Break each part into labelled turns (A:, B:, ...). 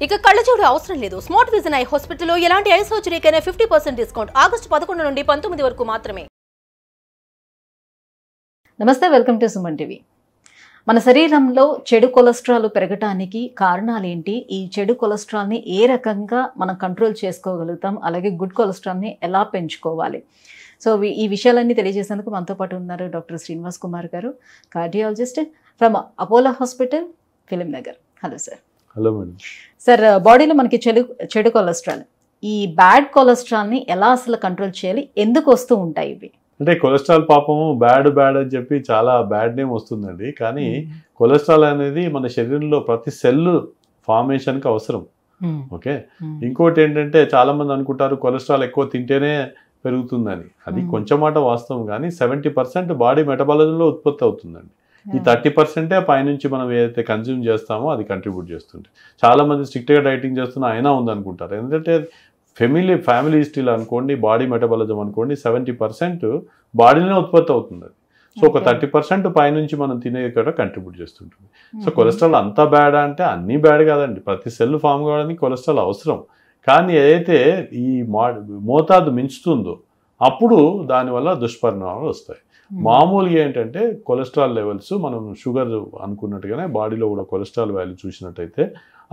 A: ఇక కళ్ళజోడు అవసరం లేదు. స్మార్ట్ విజన్ ఐ హాస్పిటల్లో ఎలాంటి ఐ సర్జరీకైనా 50% డిస్కౌంట్. ఆగస్టు 11 నుండి 19 వరకు మాత్రమే.
B: నమస్తే, వెల్కమ్ టు సుమన్ టీవీ. మన శరీరంలో చెడు కొలెస్ట్రాల్ పెరగటానికి కారణాలు ఏంటి, ఈ చెడు కొలెస్ట్రాల్ని ఏ రకంగా మనం కంట్రోల్ చేసుకోగలుగుతాం, అలాగే గుడ్ కొలెస్ట్రాల్ని ఎలా పెంచుకోవాలి, సో ఈ విషయాలన్నీ తెలియజేసేందుకు మనతో పాటు ఉన్నారు డాక్టర్ శ్రీనివాస్ కుమార్ గారు, cardiologist from Apollo hospital, film Nagar. Hello sir.
C: Hello madam.
B: Sir, బాడీలో మనకి చెడు కొలెస్ట్రాల్, ఈ బ్యాడ్ కొలెస్ట్రాల్ని ఎలా అసలు కంట్రోల్ చేయాలి, ఎందుకు వస్తూ ఉంటాయి ఇవి?
C: అంటే కొలెస్ట్రాల్ పాపము బ్యాడ్ అని చెప్పి చాలా బ్యాడ్ నేమ్ వస్తుందండి. కానీ కొలెస్ట్రాల్ అనేది మన శరీరంలో ప్రతి సెల్ ఫార్మేషన్కి అవసరం. ఓకే. ఇంకోటి ఏంటంటే చాలా మంది అనుకుంటారు కొలెస్ట్రాల్ ఎక్కువ తింటేనే పెరుగుతుందని. అది కొంచెం మాట వాస్తవం, కానీ 70% బాడీ మెటబాలిజంలో ఉత్పత్తి అవుతుందండి. ఈ 30% పైనుంచి మనం ఏదైతే కన్జ్యూమ్ చేస్తామో అది కంట్రిబ్యూట్ చేస్తుంది. చాలా మంది స్ట్రిక్ట్గా డైటింగ్ చేస్తున్నా అయినా ఉందనుకుంటారు. ఎందుకంటే ఫ్యామిలీ హిస్టరీలో అనుకోండి, బాడీ మెటబాలిజం అనుకోండి, 70% బాడీలోనే ఉత్పత్తి అవుతుంది. సో ఒక 30% పైనుంచి మనం తినేది కూడా కంట్రిబ్యూట్ చేస్తుంటుంది. సో కొలెస్ట్రాల్ అంతా బ్యాడ్ అంటే అన్నీ బ్యాడ్ కాదండి. ప్రతి సెల్ ఫామ్ కావడానికి కొలెస్ట్రాల్ అవసరం. కానీ ఏదైతే ఈ మోతాదు మించుతుందో అప్పుడు దానివల్ల దుష్పరిణామాలు వస్తాయి. మామూలుగా ఏంటంటే కొలెస్ట్రాల్ లెవెల్స్ మనం షుగర్ అనుకున్నట్టుగానే బాడీలో కూడా కొలెస్ట్రాల్ వాల్యూ చూసినట్టయితే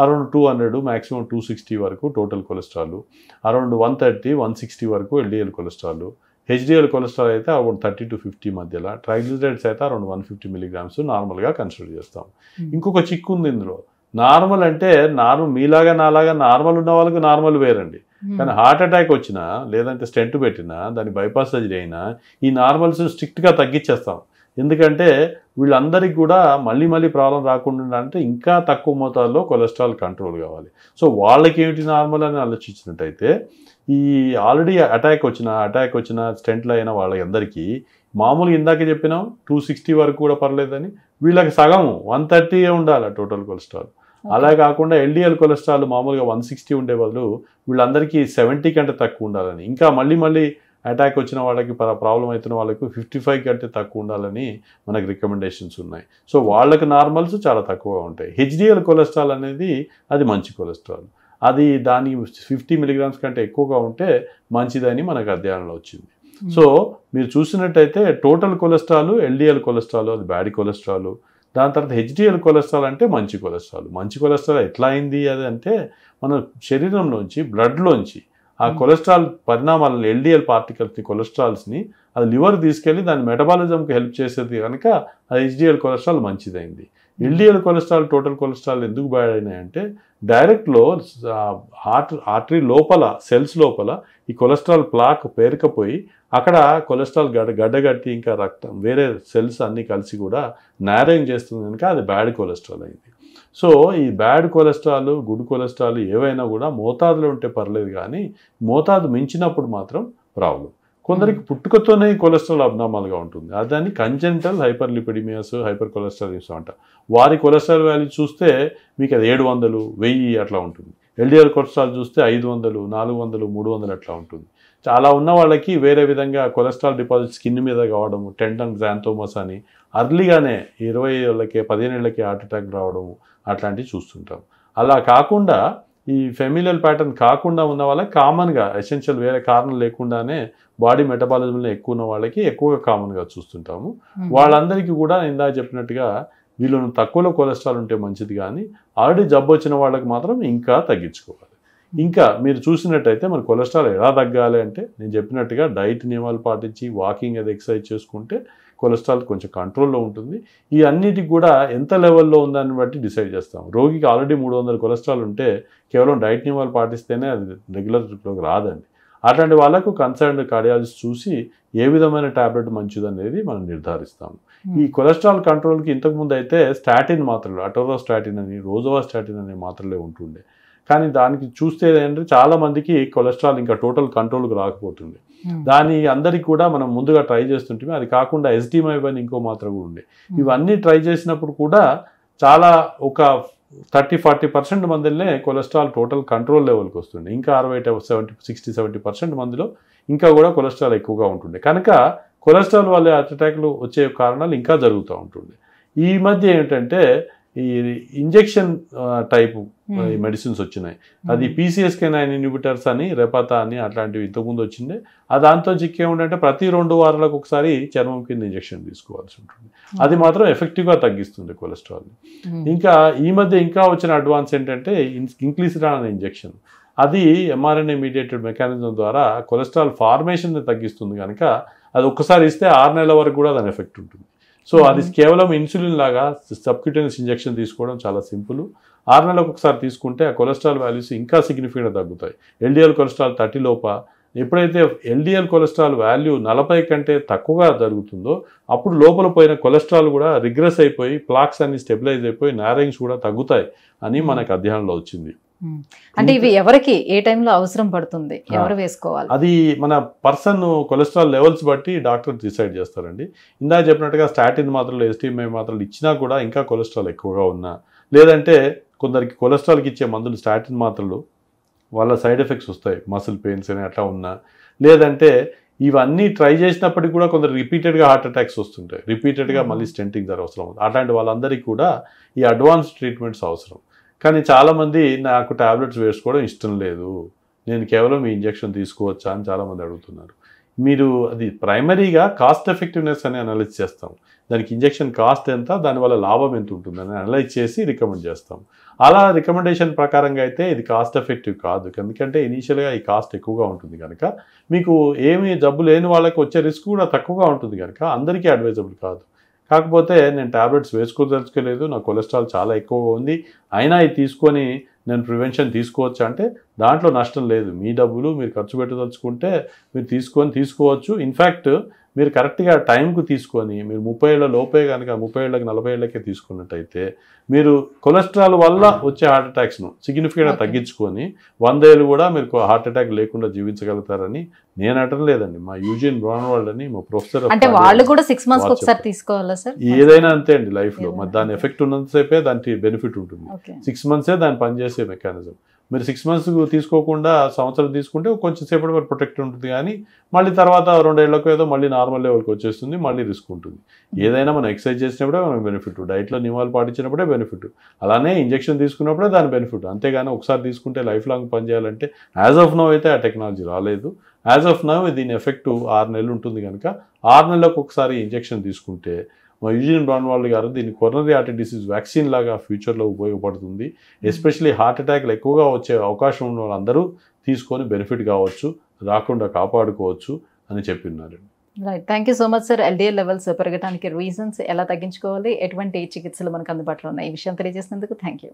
C: అరౌండ్ 200 మ్యాక్సిమం 260 వరకు టోటల్ కొలెస్ట్రాల్, అరౌండ్ 130 160 వరకు ఎల్డిఎల్ కొలెస్ట్రాల్, హెచ్డిఎల్ కొలెస్ట్రాల్ అయితే అరౌండ్ 30 to 50 మధ్యలో, ట్రైగ్లిజరైడ్స్ అయితే అరౌండ్ 150 mg నార్మల్గా కన్సిడర్ చేస్తాం. ఇంకొక చిక్కు ఉంది ఇందులో. నార్మల్ అంటే మీలాగా నాలాగా నార్మల్ ఉన్న వాళ్ళకి నార్మల్ వేరండి. కానీ హార్ట్ అటాక్ వచ్చినా లేదంటే స్టెంట్ పెట్టినా దాని బైపాస్ సర్జరీ అయినా ఈ నార్మల్స్ స్ట్రిక్ట్గా తగ్గించేస్తాం. ఎందుకంటే వీళ్ళందరికీ కూడా మళ్ళీ ప్రాబ్లం రాకుండా అంటే ఇంకా తక్కువ మోతాదులో కొలెస్ట్రాల్ కంట్రోల్ కావాలి. సో వాళ్ళకి ఏమిటి నార్మల్ అని ఆలోచించినట్టయితే ఈ ఆల్రెడీ అటాక్ వచ్చిన స్టెంట్లు అయిన వాళ్ళందరికీ మామూలుగా ఇందాక చెప్పినాం 260 వరకు కూడా పర్లేదని, వీళ్ళకి సగం 130 ఉండాలి టోటల్ కొలెస్ట్రాల్. అలా కాకుండా ఎల్డిఎల్ కొలెస్ట్రాల్ మామూలుగా 160 ఉండే బదులు వీళ్ళందరికీ 70 కంటే తక్కువ ఉండాలని, ఇంకా మళ్ళీ అటాక్ వచ్చిన వాళ్ళకి ప్రాబ్లం అవుతున్న వాళ్ళకి 55 కంటే తక్కువ ఉండాలని మనకి రికమెండేషన్స్ ఉన్నాయి. సో వాళ్ళకి నార్మల్స్ చాలా తక్కువగా ఉంటాయి. హెచ్డిఎల్ కొలెస్ట్రాల్ అనేది అది మంచి కొలెస్ట్రాల్, అది దాని 50 mg కంటే ఎక్కువగా ఉంటే మంచిదని మనకు అధ్యయనంలో వచ్చింది. సో మీరు చూసినట్టయితే టోటల్ కొలెస్ట్రాల్, ఎల్డిఎల్ కొలెస్ట్రాల్ అది బ్యాడ్ కొలెస్ట్రాల్, దాని తర్వాత హెచ్డిఎల్ కొలెస్ట్రాల్ అంటే మంచి కొలెస్ట్రాల్. మంచి కొలెస్ట్రాల్ ఎట్లా అయింది అది అంటే మన శరీరంలోంచి బ్లడ్లోంచి ఆ కొలెస్ట్రాల్ పరిణామాలను ఎల్డిఎల్ పార్టికల్స్ని కొలెస్ట్రాల్స్ని అది లివర్ తీసుకెళ్ళి దాని మెటబాలిజంకి హెల్ప్ చేసేది కనుక అది హెచ్డిఎల్ కొలెస్ట్రాల్ మంచిదైంది. ఎల్డిఎల్ కొలెస్ట్రాల్ టోటల్ కొలెస్ట్రాల్ ఎందుకు బ్యాడ్ అయినాయంటే డైరెక్ట్లో ఆర్టరీ లోపల సెల్స్ లోపల ఈ కొలెస్ట్రాల్ ప్లాక్ పేరుకపోయి అక్కడ కొలెస్ట్రాల్ గడ్డగట్టి ఇంకా రక్తం వేరే సెల్స్ అన్నీ కలిసి కూడా నారింగ్ చేస్తుంది కనుక అది బ్యాడ్ కొలెస్ట్రాల్ అయింది. సో ఈ బ్యాడ్ కొలెస్ట్రాల్, గుడ్ కొలెస్ట్రాల్ ఏవైనా కూడా మోతాదులో ఉంటే పర్లేదు, కానీ మోతాదు మించినప్పుడు మాత్రం ప్రాబ్లం. కొందరికి పుట్టుకతోనే కొలెస్ట్రాల్ అబ్నార్మల్గా ఉంటుంది. దాన్ని కంజెంటల్ హైపర్లిపిడిమియాస్, హైపర్ కొలెస్ట్రాలిజం అంట. వారి కొలెస్ట్రాల్ వాల్యూ చూస్తే మీకు అది 700 1000 అట్లా ఉంటుంది. ఎల్డిఎల్ కొలెస్ట్రాల్ చూస్తే 500 400 300 అట్లా ఉంటుంది. చాలా ఉన్న వాళ్ళకి వేరే విధంగా కొలెస్ట్రాల్ డిపాజిట్ స్కిన్ మీద కావడము, టెండన్ గ్రాంథోమస్ అని అర్లీగానే 20 ఏళ్ళకి 15 ఏళ్ళకి హార్ట్ అటాక్ రావడము అట్లాంటివి చూస్తుంటాం. అలా కాకుండా ఈ ఫెమిలియల్ ప్యాటర్న్ కాకుండా ఉన్న వాళ్ళకి కామన్గా ఎసెన్షియల్ వేరే కారణం లేకుండానే బాడీ మెటబాలిజంలో ఎక్కువ ఉన్న వాళ్ళకి ఎక్కువగా కామన్గా చూస్తుంటాము. వాళ్ళందరికీ కూడా ఇందాక చెప్పినట్టుగా వీళ్ళను తక్కువలో కొలెస్ట్రాల్ ఉంటే మంచిది, కానీ ఆల్రెడీ జబ్బు వచ్చిన వాళ్ళకి మాత్రం ఇంకా తగ్గించుకోవాలి. ఇంకా మీరు చూసినట్టయితే మన కొలెస్ట్రాల్ ఎలా తగ్గాలి అంటే నేను చెప్పినట్టుగా డైట్ నియమాలు పాటించి వాకింగ్ అది ఎక్సర్సైజ్ చేసుకుంటే కొలెస్ట్రాల్ కొంచెం కంట్రోల్లో ఉంటుంది. ఈ అన్నిటికి కూడా ఎంత లెవెల్లో ఉందని బట్టి డిసైడ్ చేస్తాం. రోగికి ఆల్రెడీ 300 కొలెస్ట్రాల్ ఉంటే కేవలం డైట్ నియమాలు పాటిస్తేనే అది రెగ్యులర్లోకి రాదండి. అట్లాంటి వాళ్ళకు కన్సర్న్డ్ కార్డియాలజిస్ట్ చూసి ఏ విధమైన ట్యాబ్లెట్ మంచిదనేది మనం నిర్ధారిస్తాము. ఈ కొలెస్ట్రాల్ కంట్రోల్కి ఇంతకుముందు అయితే స్టాటిన్ మాత్రలు, అటోరోస్టాటిన్ అని, రోజోవాస్టాటిన్ అనే మాత్రలే ఉంటుండే. కానీ దానికి చూస్తే ఏంటంటే చాలా మందికి కొలెస్ట్రాల్ ఇంకా టోటల్ కంట్రోల్కి రాకపోతుండే. దాని అందరికి కూడా మనం ముందుగా ట్రై చేస్తుంటే అది కాకుండా ఎస్డిమైబ్ అని ఇంకో మాత్ర కూడా ఉండే. ఇవన్నీ ట్రై చేసినప్పుడు కూడా చాలా ఒక 30-40% మందిలోనే కొలెస్ట్రాల్ టోటల్ కంట్రోల్ లెవెల్కి వస్తుండే. ఇంకా 60-70% మందిలో ఇంకా కూడా కొలెస్ట్రాల్ ఎక్కువగా ఉంటుండే. కనుక కొలెస్ట్రాల్ వల్ల హార్ట్ అటాక్లు వచ్చే కారణాలు ఇంకా జరుగుతూ ఉంటుండే. ఈ మధ్య ఏంటంటే ఈ ఇంజెక్షన్ టైపు మెడిసిన్స్ వచ్చినాయి. అది PCSK9 ఇన్హిబిటర్స్ అని, రెపాతా అని అట్లాంటివి ఇంతకుముందు వచ్చిండే. దాంతో చిక్కేముందంటే ప్రతి 2 వారాలకు ఒకసారి చర్మం కింద ఇంజెక్షన్ తీసుకోవాల్సి ఉంటుంది. అది మాత్రం ఎఫెక్టివ్గా తగ్గిస్తుంది కొలెస్ట్రాల్. ఇంకా ఈ మధ్య ఇంకా వచ్చిన అడ్వాన్స్ ఏంటంటే ఇంక్లిసిరాన్ అనే ఇంజెక్షన్. అది mRNA మీడియేటెడ్ మెకానిజం ద్వారా కొలెస్ట్రాల్ ఫార్మేషన్ని తగ్గిస్తుంది కనుక అది ఒక్కసారి ఇస్తే 6 నెలల వరకు కూడా దాని ఎఫెక్ట్ ఉంటుంది. సో అది కేవలం ఇన్సులిన్ లాగా సబ్క్యూటేనియస్ ఇంజెక్షన్ తీసుకోవడం చాలా సింపుల్. 6 నెలలకు ఒకసారి తీసుకుంటే ఆ కొలెస్ట్రాల్ వాల్యూస్ ఇంకా సిగ్నిఫికెంట్గా తగ్గుతాయి. LDL కొలెస్ట్రాల్ 30 లోప, ఎప్పుడైతే LDL కొలెస్ట్రాల్ వాల్యూ 40 కంటే తక్కువగా జరుగుతుందో అప్పుడు లోపల పోయిన కొలెస్ట్రాల్ కూడా రిగ్రెస్ అయిపోయి ప్లాక్స్ అన్ని స్టెబిలైజ్ అయిపోయి నారింగ్స్ కూడా తగ్గుతాయి అని మనకు అధ్యయనంలో వచ్చింది.
B: అంటే ఇవి ఎవరికి ఏ టైంలో అవసరం పడుతుంది, ఎవరు వేసుకోవాలి?
C: అది మన పర్సన్ కొలెస్ట్రాల్ లెవెల్స్ బట్టి డాక్టర్ డిసైడ్ చేస్తారండి. ఇందాక చెప్పినట్టుగా స్టాటిన్ మాత్రలు, STMI మాత్రలు ఇచ్చినా కూడా ఇంకా కొలెస్ట్రాల్ ఎక్కువగా ఉన్నా, లేదంటే కొందరికి కొలెస్ట్రాల్కి ఇచ్చే మందులు స్టాటిన్ మాత్రలు వాళ్ళ సైడ్ ఎఫెక్ట్స్ వస్తాయి, మసిల్ పెయిన్స్ అని అట్లా ఉన్నా, లేదంటే ఇవన్నీ ట్రై చేసినప్పటికీ కూడా కొందరు రిపీటెడ్గా హార్ట్ అటాక్స్ వస్తుంటాయి, రిపీటెడ్గా మళ్ళీ స్టెంటింగ్ ధర అవసరం. అట్లాంటి వాళ్ళందరికీ కూడా ఈ అడ్వాన్స్ ట్రీట్మెంట్స్ అవసరం. కానీ చాలామంది నాకు ట్యాబ్లెట్స్ వేసుకోవడం ఇష్టం లేదు, నేను కేవలం ఈ ఇంజెక్షన్ తీసుకోవచ్చా అని చాలామంది అడుగుతున్నారు. మీరు అది ప్రైమరీగా కాస్ట్ ఎఫెక్టివ్నెస్ అని అనలైజ్ చేస్తాం. దానికి ఇంజెక్షన్ కాస్ట్ ఎంత, దానివల్ల లాభం ఎంత ఉంటుందని అనలైజ్ చేసి రికమెండ్ చేస్తాం. అలా రికమెండేషన్ ప్రకారంగా అయితే ఇది కాస్ట్ ఎఫెక్టివ్ కాదు, ఎందుకంటే ఇనీషియల్గా ఈ కాస్ట్ ఎక్కువగా ఉంటుంది కనుక, మీకు ఏమీ జబ్బు లేని వాళ్ళకి వచ్చే రిస్క్ కూడా తక్కువగా ఉంటుంది కనుక అందరికీ అడ్వైజబుల్ కాదు. కాకపోతే నేను ట్యాబ్లెట్స్ వేసుకోదలుచుకోలేదు, నా కొలెస్ట్రాల్ చాలా ఎక్కువగా ఉంది, అయినా ఇది తీసుకొని నేను ప్రివెన్షన్ తీసుకోవచ్చు అంటే దాంట్లో నష్టం లేదు. మీ డబ్బులు మీరు ఖర్చు పెట్టదలుచుకుంటే మీరు తీసుకోవచ్చు. ఇన్ఫ్యాక్ట్ మీరు కరెక్ట్గా టైంకు తీసుకొని మీరు 30 ఏళ్ల లోపే కనుక 30 ఏళ్ళకి 40 ఏళ్ళకే తీసుకున్నట్టయితే మీరు కొలెస్ట్రాల్ వల్ల వచ్చే హార్ట్ అటాక్స్ను సిగ్నిఫికెంట్గా తగ్గించుకొని 100 ఏళ్ళు కూడా మీరు హార్ట్ అటాక్ లేకుండా జీవించగలుగుతారని నేను అనటం లేదండి. మా యూజిన్ బ్రాన్వాల్డ్ అని మా ప్రొఫెసర్,
B: అంటే వాళ్ళు కూడా 6 months ఒకసారి తీసుకోవాలా సార్?
C: ఏదైనా అంతే అండి లైఫ్లో, మరి దాని ఎఫెక్ట్ ఉన్నంతసేపే దానికి బెనిఫిట్ ఉంటుంది. 6 months దాన్ని పనిచేసే మెకానిజం. మీరు 6 months తీసుకోకుండా సంవత్సరం తీసుకుంటే కొంచెం సేపటి వరకు ప్రొటెక్ట్ ఉంటుంది, కానీ మళ్ళీ తర్వాత 2 ఏళ్లకు ఏదో మళ్ళీ నార్మల్ లెవెల్కి వచ్చేస్తుంది, మళ్ళీ రిస్క్ ఉంటుంది. ఏదైనా మనం ఎక్సర్సైజ్ చేసినప్పుడే మనకు బెనిఫిట్, డైట్లో నియమాలు పాటించినప్పుడే బెనిఫిట్, అలానే ఇంజెక్షన్ తీసుకున్నప్పుడే దాని బెనిఫిట్. అంతేగాని ఒకసారి తీసుకుంటే లైఫ్ లాంగ్ పనిచేయాలంటే యాజ్ ఆఫ్ నౌ అయితే ఆ టెక్నాలజీ రాలేదు. యాజ్ ఆఫ్ నౌ దీని ఎఫెక్ట్ 6 నెలలు ఉంటుంది కనుక 6 నెలలకు ఒకసారి ఇంజెక్షన్ తీసుకుంటే మా యూజిన్ బ్రాన్వాల్డ్ గారు దీన్ని కొరోనరీ ఆర్టరీ డిసీజ్ వ్యాక్సిన్ లాగా ఫ్యూచర్లో ఉపయోగపడుతుంది. ఎస్పెషలీ హార్ట్ అటాక్లు ఎక్కువగా వచ్చే అవకాశం ఉన్న వాళ్ళందరూ తీసుకొని బెనిఫిట్ కావచ్చు, రాకుండా కాపాడుకోవచ్చు అని చెప్పిన్నారు.
B: Right, thank you so much sir. LDL levels పెరగడానికి రీజన్స్ ఎలా తగ్గించుకోవాలి, ఎటువంటి చికిత్సలు మనకు అందుబాటులో ఉన్నాయి, ఈ విషయం తెలియజేసినందుకు థ్యాంక్ యూ.